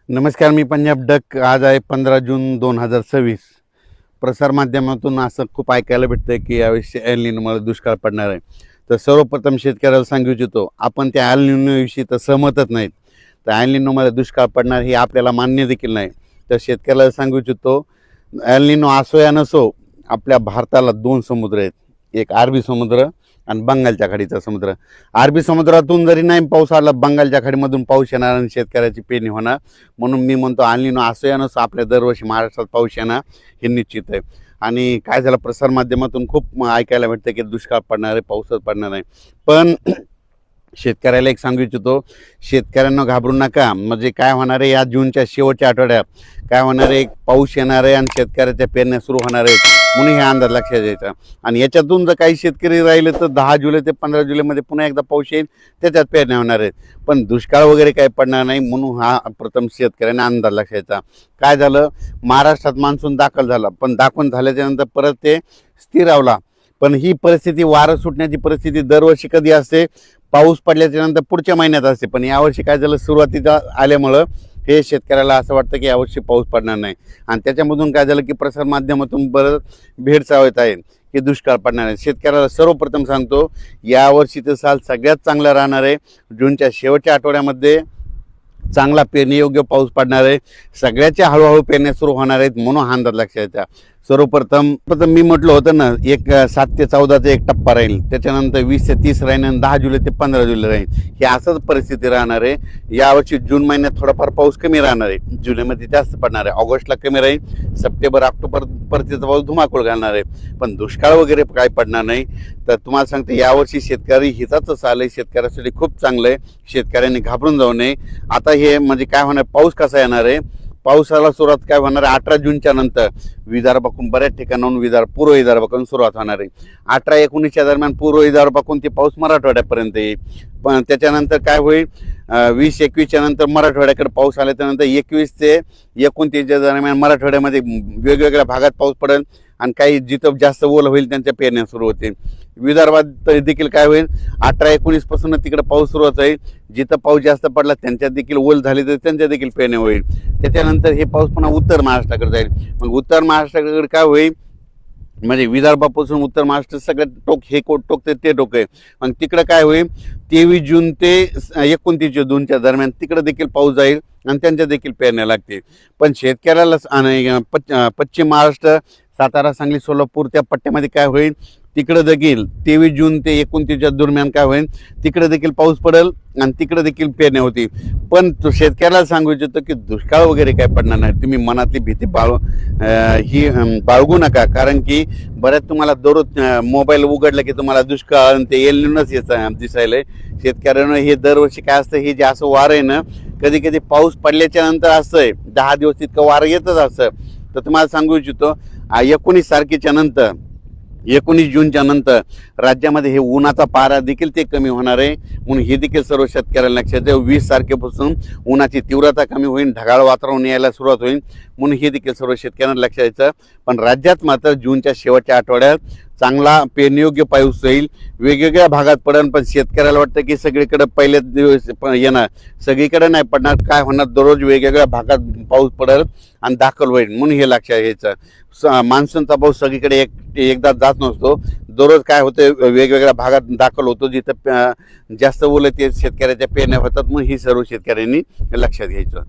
नमस्कार, मी पंजाब डक. आज आहे 15 जून 2026. प्रसारमाध्यमातून असं खूप ऐकायला भेटतं की यावेळी एल निनोमुळे दुष्काळ पडणार आहे. तर सर्वप्रथम शेतकऱ्याला सांगू इच्छितो, आपण त्या एल निनोविषयी तर सहमतच नाहीत. तर एल निनोमुळे दुष्काळ पडणार हे आपल्याला मान्य देखील नाही. तर शेतकऱ्याला सांगू इच्छितो, एल निनो असो या नसो, आपल्या भारताला 2 समुद्र आहेत. एक अरबी समुद्र आणि बंगालच्या खाडीचा समुद्र. अरबी समुद्रातून जरी नाही पाऊस आला, बंगालच्या खाडीमधून पाऊस येणार आणि शेतकऱ्याची पेरणी होणार. म्हणून मी म्हणतो एल निनो असो या नसो, आपल्या दरवर्षी महाराष्ट्रात पाऊस येणार हे निश्चित आहे. आणि काय झालं, प्रसारमाध्यमातून खूप ऐकायला भेटतं की दुष्काळ पडणार आहे, पाऊसच पडणार नाही. पण शेतकऱ्याला एक सांगू इच्छितो, शेतकऱ्यांना घाबरू नका. म्हणजे काय होणार आहे, या जूनच्या शेवटच्या आठवड्यात काय होणार आहे, पाऊस येणार आहे आणि शेतकऱ्याच्या पेरण्या सुरू होणार आहेत. म्हणून हे अंदाज लक्षात द्यायचा. आणि याच्यातून जर काही शेतकरी राहिले तर 10 जुलै ते 15 जुलैमध्ये पुन्हा एकदा पाऊस येईल, त्याच्यात पेरण्या होणार आहेत. पण दुष्काळ वगैरे काही पडणार नाही. म्हणून हा प्रथम शेतकऱ्यांना अंदाज लक्षायचा. काय झालं, महाराष्ट्रात मान्सून दाखल झाला, पण दाखवून झाल्याच्यानंतर परत ते स्थिरावला. पण ही परिस्थिती, वारं सुटण्याची परिस्थिती दरवर्षी कधी असते, पाऊस पडल्याच्या नंतर पुढच्या महिन्यात असते. पण यावर्षी काय झालं, सुरुवातीला आल्यामुळं हे शेतकऱ्याला असं वाटतं की यावर्षी पाऊस पडणार नाही. आणि त्याच्यामधून काय झालं की प्रसारमाध्यमातून बरं भेडसावत आहे की दुष्काळ पडणार आहे. शेतकऱ्याला सर्वप्रथम सांगतो, यावर्षीचं साल सगळ्यात चांगलं राहणार आहे. जूनच्या शेवटच्या आठवड्यामध्ये चांगला पेरणीयोग्य पाऊस पडणार आहे. सगळ्याच्या हळूहळू पेरण्या सुरू होणार आहेत. म्हणून हा अंदाज लक्षात येतात. सर्वप्रथम मी म्हटलं होतं ना, 7 ते 14चा एक टप्पा राहील, त्याच्यानंतर 20 ते 30 राहील आणि 10 जुलै ते 15 जुलै राहील. ही असंच परिस्थिती राहणार आहे. यावर्षी जून महिन्यात थोडाफार पाऊस कमी राहणार आहे, जुलैमध्ये जास्त पडणार आहे, ऑगस्टला कमी राहील, सप्टेंबर ऑक्टोबर परतीचा पाऊस धुमाकूळ घालणार आहे. पण दुष्काळ वगैरे काय पडणार नाही. तर तुम्हाला सांगते, यावर्षी शेतकरी हिताचं साल आहे, शेतकऱ्यासाठी खूप चांगलं आहे. शेतकऱ्यांनी घाबरून जाऊ नये. आता हे म्हणजे काय होणार, पाऊस कसा येणार आहे, पावसाला सुरुवात काय होणार आहे, 18 जूनच्या नंतर विदर्भाकडून बऱ्याच ठिकाणाहून पूर्व विदर्भाकडून सुरुवात होणार आहे. 18-19च्या दरम्यान पूर्व विदर्भाकडून ते पाऊस मराठवाड्यापर्यंत येईल. पण त्याच्यानंतर काय होईल, 20-21च्या नंतर मराठवाड्याकडे पाऊस आल्याच्यानंतर 21 ते 29च्या दरम्यान मराठवाड्यामध्ये वेगवेगळ्या भागात पाऊस पडेल. आणि काही जिथं जास्त ओल होईल त्यांच्या पेरण्या सुरू होतील. विदर्भात देखील काय होईल, 18-19 पासून तिकडे पाऊस सुरुवात होईल. जिथं पाऊस जास्त पडला त्यांच्यात देखील ओल झाली तर त्यांच्या देखील पेरण्या होईल. त्याच्यानंतर हे पाऊस पुन्हा उत्तर महाराष्ट्राकडे जाईल. मग उत्तर महाराष्ट्राकडे काय होईल, म्हणजे विदर्भापासून उत्तर महाराष्ट्र सगळ्यात टोक, हे टोक ते टोक आहे. मग तिकडं काय होईल, 23 जून ते 29 जूनच्या दरम्यान तिकडं देखील पाऊस जाईल आणि त्यांच्या देखील पेरण्या लागतील. पण शेतकऱ्याला आणि पश्चिम महाराष्ट्र, सातारा, सांगली, सोलापूर त्या पट्ट्यामध्ये काय होईल, तिकडं देखील 23 जून ते 29च्या दरम्यान काय होईल, तिकडे देखील पाऊस पडेल आणि तिकडे देखील पेरण्या होती. पण तो शेतकऱ्याला सांगू इच्छितो की दुष्काळ वगैरे काय पडणार नाही. तुम्ही मनातली भीती बाळगू नका. कारण की बऱ्याच तुम्हाला दररोज मोबाईल उघडलं की तुम्हाला दुष्काळ आणि ते एल निनोच दिसायलंय. शेतकऱ्यांना हे दरवर्षी काय असतं, हे जे असं वारं आहे ना, कधी कधी पाऊस पडल्याच्या नंतर असतंय 10 दिवस तितकं वारं येतच असतं. तर तुम्हाला सांगू इच्छितो, 19 तारखेच्या नंतर, 19 जूनच्या नंतर राज्यामध्ये हे उन्हाचा पारा देखील ते कमी होणार आहे. म्हणून हे देखील सर्व शेतकऱ्यांना लक्षात द्या. 20 तारखेपासून उन्हाची तीव्रता कमी होईल, ढगाळ वातावरण यायला सुरुवात होईल. म्हणून हे देखील सर्व शेतकऱ्यांना लक्षात द्यायचं. पण राज्यात मात्र जूनच्या शेवटच्या आठवड्यात चांगला पेरणीयोग्य पाऊस होईल, वेगवेगळ्या भागात पडेल. पण शेतकऱ्याला वाटतं की सगळीकडे पहिलेच दिवस येणार, सगळीकडे नाही पडणार. काय होणार, दररोज वेगवेगळ्या भागात पाऊस पडेल आणि दाखल होईल. म्हणून हे लक्षात घ्यायचं. मान्सूनचा पाऊस सगळीकडे एकदा जात नसतो. दररोज काय होतं, वेगवेगळ्या भागात दाखल होतो. जिथं जास्त ओलं ते शेतकऱ्याच्या पेरण्या होतात. मग ही सर्व शेतकऱ्यांनी लक्षात घ्यायचं.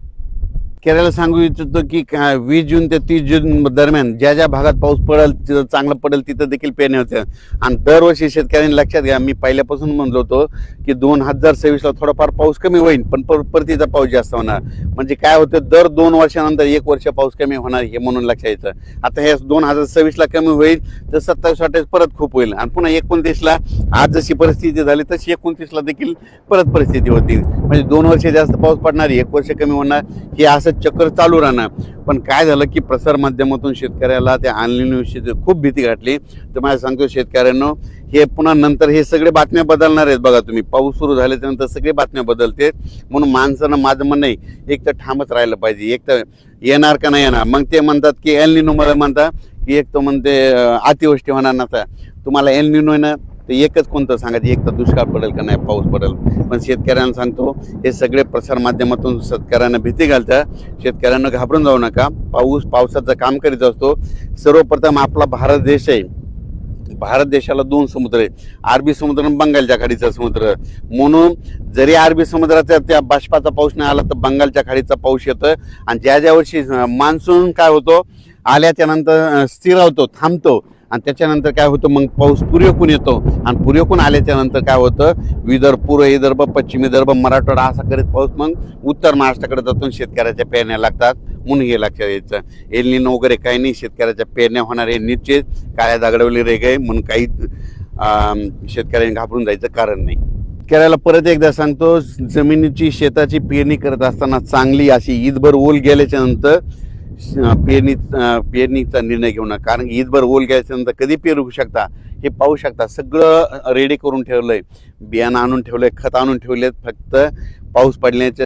शेतकऱ्याला सांगू इच्छितो की 20 जून ते 30 जून दरम्यान ज्या ज्या भागात पाऊस पडेल, तिथं चांगलं पडेल, तिथं देखील पेरण्या होत्या. आणि दरवर्षी शेतकऱ्यांनी लक्षात घ्या, मी पहिल्यापासून म्हणलो होतो की 2026ला थोडाफार पाऊस कमी होईल, पण परतीचा पाऊस जास्त होणार. म्हणजे काय होतं, दर 2 वर्षानंतर 1 वर्ष पाऊस कमी होणार, हे म्हणून लक्षात यायचं. आता हे 2026ला कमी होईल तर 27-28 परत खूप होईल. आणि पुन्हा 29ला आज जशी परिस्थिती झाली तशी 29ला देखील परत परिस्थिती होती. म्हणजे 2 वर्ष जास्त पाऊस पडणार, 1 वर्ष कमी होणार, हे असं चक्र चालू राहणार. पण काय झालं की प्रसारमाध्यमातून शेतकऱ्याला त्या एल निनोविषयी खूप भीती घातली. तर मला सांगतो शेतकऱ्यांना, हे पुन्हा नंतर हे सगळे बातम्या बदलणार आहेत. बघा तुम्ही, पाऊस सुरू झाल्याच्यानंतर सगळे बातम्या बदलते. म्हणून माणसानं, माझं म्हणणं आहे, एक तर ठामच राहिलं पाहिजे. एक तर येणार का नाही येणार. मग ते म्हणतात की एल निनो, मला म्हणतात की एक तो म्हणते अतिवृष्टी होणार नसा. तुम्हाला एल निनो तर एकच कोणतं सांगायचं, एक तर दुष्काळ पडेल का नाही पाऊस पडेल. पण शेतकऱ्यांना सांगतो, हे सगळे प्रसारमाध्यमातून शेतकऱ्यांना भीती घालतात. शेतकऱ्यांना घाबरून जाऊ नका. पाऊस पावसाचं काम करीत असतो. सर्वप्रथम आपला भारत देश आहे. भारत देशाला 2 समुद्र आहे, अरबी समुद्र आणि बंगालच्या खाडीचा समुद्र. म्हणून जरी अरबी समुद्राचा त्या बाष्पाचा पाऊस नाही आला तर बंगालच्या खाडीचा पाऊस येतोय. आणि ज्या वर्षी मान्सून काय होतो, आल्याच्या नंतर स्थिरावतो, थांबतो, आणि त्याच्यानंतर काय होतं, मग पाऊस पूर्वेकडून येतो. आणि पूर्वेकडून आल्याच्या नंतर काय होतं, विदर्भ, पूर्व विदर्भ, पश्चिम विदर्भ, मराठवाडा असा करत पाऊस मग उत्तर महाराष्ट्राकडे जातून शेतकऱ्याच्या पेरण्या लागतात. म्हणून हे लक्षात यायचं, एल निनो वगैरे काही नाही, शेतकऱ्याच्या पेरण्या होणार आहे निश्चित. काळ्या दगडावली रेग आहे म्हणून काही शेतकऱ्यांनी घाबरून जायचं कारण नाही. शेतकऱ्याला परत एकदा सांगतो, जमिनीची शेताची पेरणी करत असताना चांगली अशी ईदभर ओल गेल्याच्या नंतर पेरणीचा निर्णय घेऊ नका. कारण ईदभर ओल गेल्याच्या नंतर कधी पेरू शकता हे पाहू शकता. सगळं रेडी करून ठेवलंय, बियाणं आणून ठेवलंय, खत आणून ठेवलेत, फक्त पाऊस पडण्याच्या